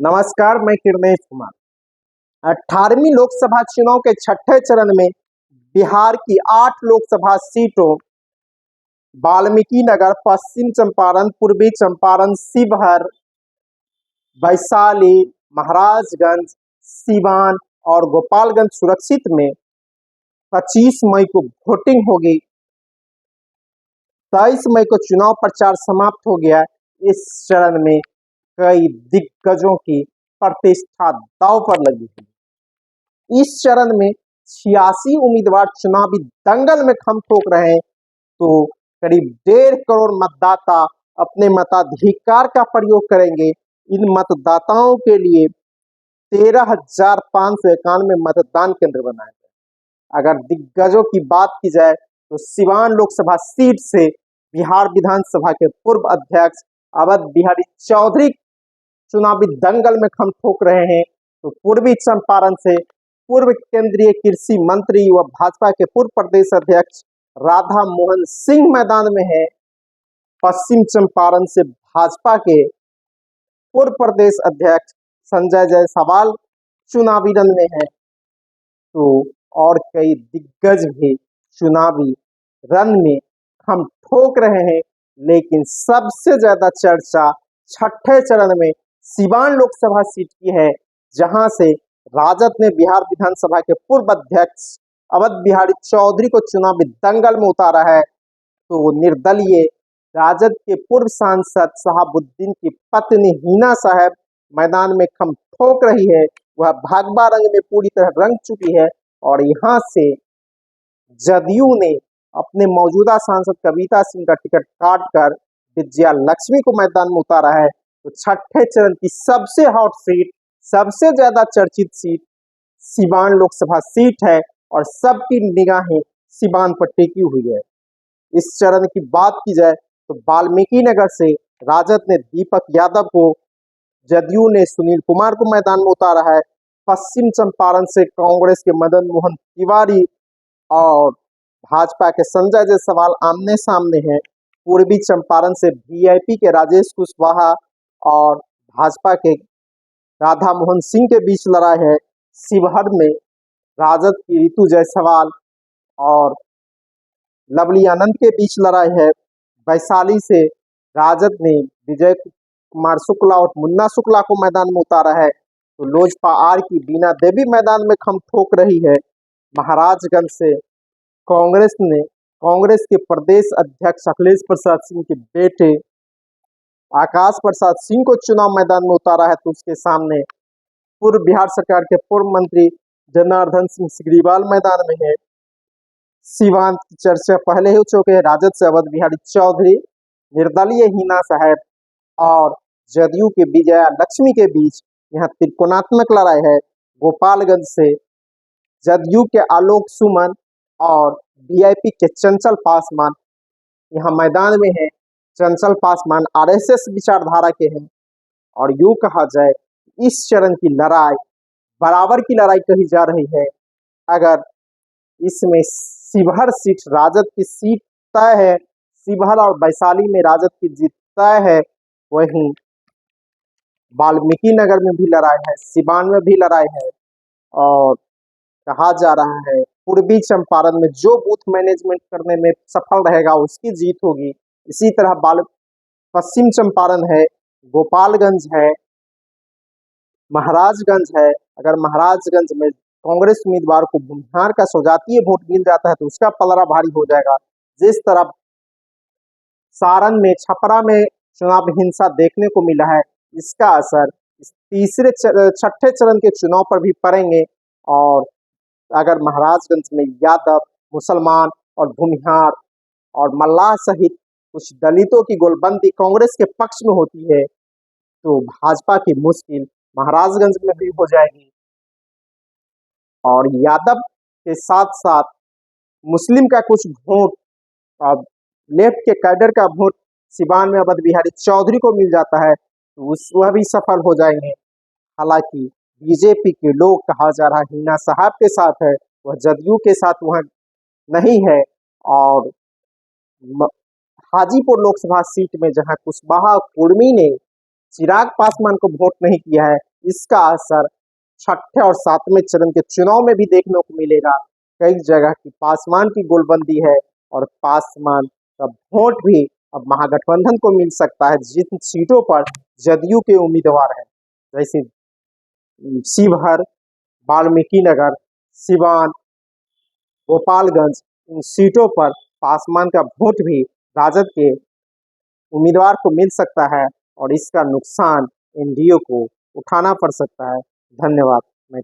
नमस्कार, मैं किरणेश कुमार। 18वीं लोकसभा चुनाव के छठे चरण में बिहार की 8 लोकसभा सीटों वाल्मीकि नगर, पश्चिम चंपारण, पूर्वी चंपारण, शिवहर, वैशाली, महाराजगंज, सीवान और गोपालगंज सुरक्षित में 25 मई को वोटिंग होगी। 23 मई को चुनाव प्रचार समाप्त हो गया। इस चरण में कई दिग्गजों की प्रतिष्ठा दांव पर लगी है। इस चरण में 86 उम्मीदवार चुनावी दंगल में खम ठोक रहे हैं, तो करीब 1.5 करोड़ मतदाता अपने मताधिकार का प्रयोग करेंगे। इन मतदाताओं के लिए 13,591 मतदान केंद्र बनाए गए। अगर दिग्गजों की बात की जाए तो सिवान लोकसभा सीट से बिहार विधानसभा के पूर्व अध्यक्ष अवध बिहारी चौधरी चुनावी दंगल में खम ठोक रहे हैं, तो पूर्वी चंपारण से पूर्व केंद्रीय कृषि मंत्री व भाजपा के पूर्व प्रदेश अध्यक्ष राधा मोहन सिंह मैदान में है। पश्चिम चंपारण से भाजपा के पूर्व प्रदेश अध्यक्ष संजय जायसवाल चुनावी रण में है, तो और कई दिग्गज भी चुनावी रण में हम ठोक रहे हैं। लेकिन सबसे ज्यादा चर्चा छठे चरण में सिवान लोकसभा सीट की है, जहां से राजद ने बिहार विधानसभा के पूर्व अध्यक्ष अवध बिहारी चौधरी को चुनावी दंगल में उतारा है। तो निर्दलीय राजद के पूर्व सांसद शहाबुद्दीन की पत्नी हिना साहब मैदान में खम ठोक रही है। वह भागवा रंग में पूरी तरह रंग चुकी है और यहाँ से जदयू ने अपने मौजूदा सांसद कविता सिंह का टिकट काटकर विजया लक्ष्मी को मैदान में उतारा है। तो छठे चरण की सबसे हॉट सीट, सबसे ज्यादा चर्चित सीट सिवान लोकसभा सीट है और सबकी निगाहें सिवान पर टिकी हुई है। इस चरण की बात की जाए तो वाल्मीकि नगर से राजद ने दीपक यादव को, जदयू ने सुनील कुमार को मैदान में उतारा है। पश्चिम चंपारण से कांग्रेस के मदन मोहन तिवारी और भाजपा के संजय जायसवाल आमने सामने हैं। पूर्वी चंपारण से वीआईपी के राजेश कुशवाहा और भाजपा के राधा मोहन सिंह के बीच लड़ाई है। शिवहर में राजद की रितु जायसवाल और लवली आनंद के बीच लड़ाई है। वैशाली से राजद ने विजय कुमार शुक्ला और मुन्ना शुक्ला को मैदान में उतारा है। तो लोजपा आर की बीना देवी मैदान में खम ठोक रही है। महाराजगंज से कांग्रेस के प्रदेश अध्यक्ष अखिलेश प्रसाद सिंह के बेटे आकाश प्रसाद सिंह को चुनाव मैदान में उतारा है। तो उसके सामने पूर्व बिहार सरकार के पूर्व मंत्री जनार्दन सिंह सिग्रीवाल मैदान में है। सिवान की चर्चा पहले हो चुके हैं। राजद से अवध बिहारी चौधरी, निर्दलीय हिना साहब और जदयू के विजया लक्ष्मी के बीच यहाँ त्रिकोणात्मक लड़ाई है। गोपालगंज से जदयू के आलोक सुमन और वीआईपी के चंचल पासवान यहाँ मैदान में है। चंचल पासवान आरएसएस विचारधारा के हैं और यूं कहा जाए इस चरण की लड़ाई बराबर की लड़ाई कही जा रही है। अगर इसमें शिवहर सीट राजद की सीट तय है, शिवहर और वैशाली में राजद की जीत तय है, वहीं वाल्मीकि नगर में भी लड़ाई है, सिवान में भी लड़ाई है और कहा जा रहा है पूर्वी चंपारण में जो बूथ मैनेजमेंट करने में सफल रहेगा उसकी जीत होगी। इसी तरह पश्चिम चंपारण है, गोपालगंज है, महाराजगंज है। अगर महाराजगंज में कांग्रेस उम्मीदवार को भूमिहार का सौजातीय वोट मिल जाता है तो उसका पलड़ा भारी हो जाएगा। जिस तरह सारण में, छपरा में चुनाव हिंसा देखने को मिला है, इसका असर इस छठे चरण के चुनाव पर भी पड़ेंगे। और अगर महाराजगंज में यादव, मुसलमान और भूमिहार और मल्लाह सहित कुछ दलितों की गोलबंदी कांग्रेस के पक्ष में होती है, तो भाजपा की मुश्किल महाराजगंज में भी हो जाएगी। और यादव के साथ साथ मुस्लिम का कुछ वोट और लेफ्ट के कैडर का वोट सिवान में अवध बिहारी चौधरी को मिल जाता है, तो वह भी सफल हो जाएंगे। हालांकि बीजेपी के लोग, कहा जा रहा है हिना साहब के साथ है, वह जदयू के साथ वह नहीं है। और हाजीपुर लोकसभा सीट में जहां कुशवाहा कुर्मी ने चिराग पासवान को वोट नहीं किया है, इसका असर छठे और सातवें चरण के चुनाव में भी देखने को मिलेगा। कई जगह की पासवान की गोलबंदी है और पासवान का वोट भी अब महागठबंधन को मिल सकता है, जिन सीटों पर जदयू के उम्मीदवार हैं, जैसे शिवहर, वाल्मीकि नगर, सिवान, गोपालगंज। इन सीटों पर पासवान का वोट भी राजद के उम्मीदवार को मिल सकता है और इसका नुकसान एनडीए को उठाना पड़ सकता है। धन्यवाद। मैं